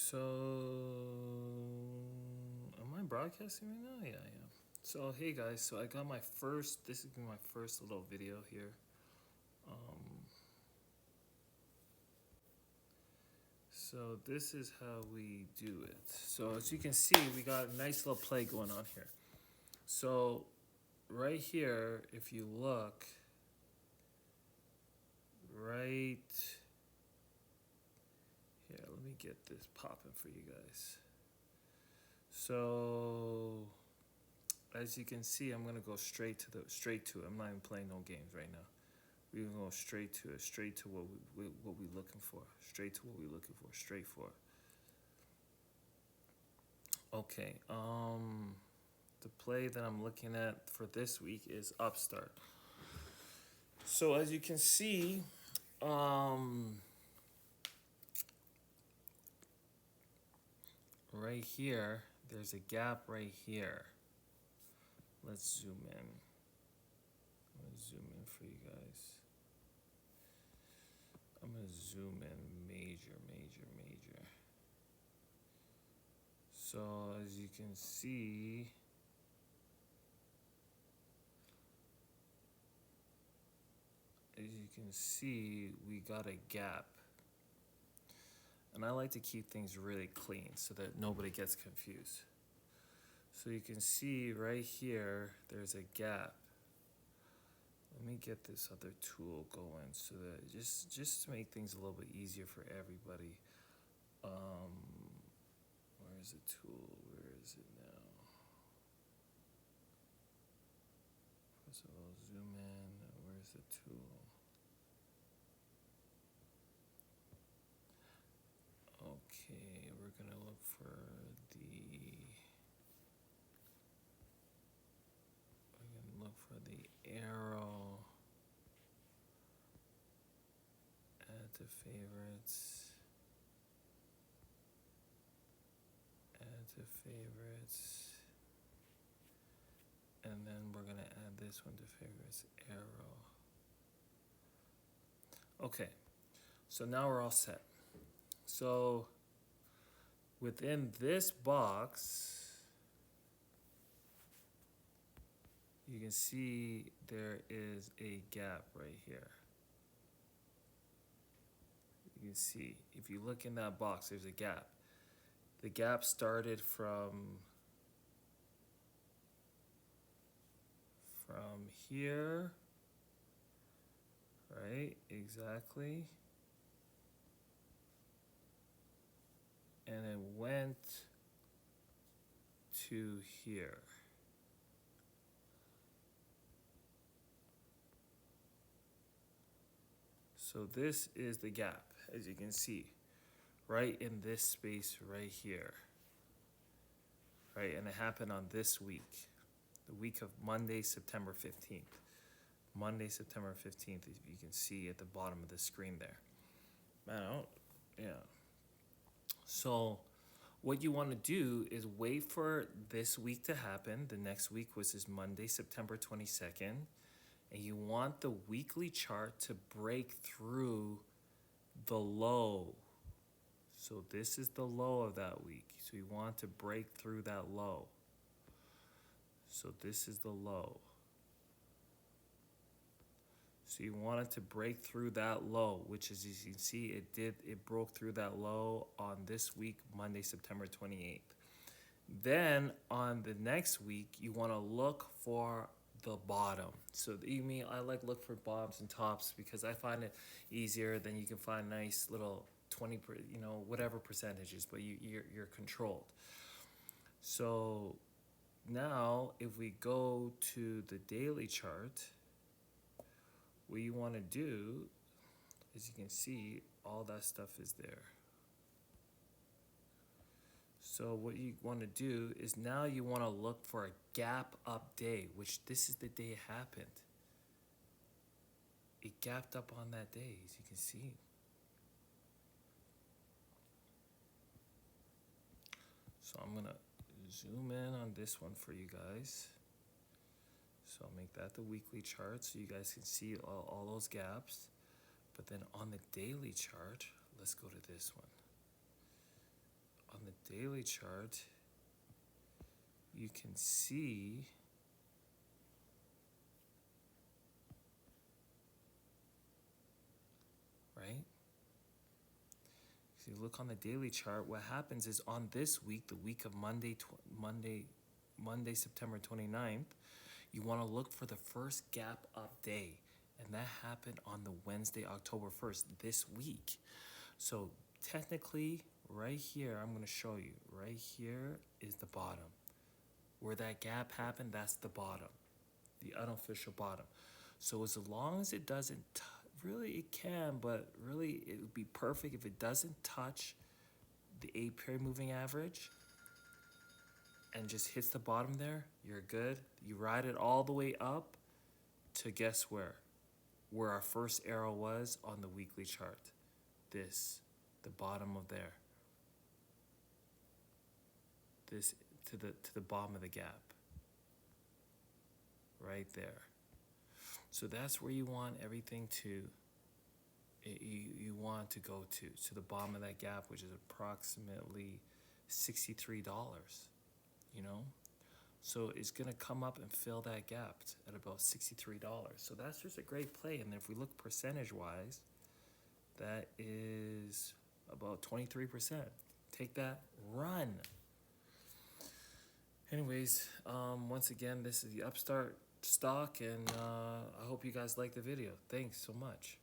So, am I broadcasting right now? Yeah, I am. So, hey guys, so I got my first, this is my first little video here. So, this is how we do it. So, as you can see, we got a nice little play going on here. So, right here, if you look, right here, let me get this popping for you guys. So, as you can see, I'm gonna go straight to it. I'm not even playing no games right now. We're gonna go straight to it, straight to what we looking for, straight to what we looking for, straight for. Okay. The play that I'm looking at for this week is Upstart. So as you can see, right here, there's a gap right here. Let's zoom in. I'm gonna zoom in for you guys. I'm gonna zoom in major, major, major. So as you can see, we got a gap. And I like to keep things really clean so that nobody gets confused. So you can see right here, there's a gap. Let me get this other tool going so that just to make things a little bit easier for everybody. Where is the tool? Where is it now? First of all, zoom in. Where's the tool? Okay, we're gonna look for the arrow. Add to favorites. Add to favorites. And then we're gonna add this one to favorites, arrow. Okay, so now we're all set. So within this box, you can see there is a gap right here. You can see, if you look in that box, there's a gap. The gap started from here, right? Exactly. And it went to here. So this is the gap, as you can see, right in this space right here. Right, and it happened on this week, the week of Monday, September 15th. Monday, September 15th, you can see at the bottom of the screen there. Man, yeah. So what you want to do is wait for this week to happen. The next week, which is Monday, September 22nd. And you want the weekly chart to break through the low. So this is the low of that week. So you want to break through that low. So this is the low. So you want it to break through that low, which as you can see, it broke through that low on this week, Monday, September 28th. Then on the next week, you want to look for the bottom. So I like look for bottoms and tops because I find it easier. Then you can find nice little 20, whatever percentages, but you're controlled. So now if we go to the daily chart, what you want to do, as you can see, all that stuff is there. So what you want to do is now you want to look for a gap up day, which this is the day it happened. It gapped up on that day, as you can see. So I'm going to zoom in on this one for you guys. So I'll make that the weekly chart so you guys can see all those gaps. But then on the daily chart, let's go to this one. the daily chart, you can see right? If you look on the daily chart, what happens is on this week, the week of Monday, September 29th, you want to look for the first gap up day. And that happened on the Wednesday, October 1st, this week. So technically, right here, I'm going to show you. Right here is the bottom. Where that gap happened, that's the bottom. The unofficial bottom. So as long as it doesn't, really it can, but really it would be perfect if it doesn't touch the 8-period moving average and just hits the bottom there, you're good. You ride it all the way up to guess where? Where our first arrow was on the weekly chart. This, the bottom of there. This to the bottom of the gap. Right there. So that's where you want everything to, you want to go to the bottom of that gap, which is approximately $63, you know? So it's gonna come up and fill that gap at about $63. So that's just a great play. And if we look percentage-wise, that is about 23%. Take that, run. Anyways, once again, this is the Upstart stock, and I hope you guys like the video. Thanks so much.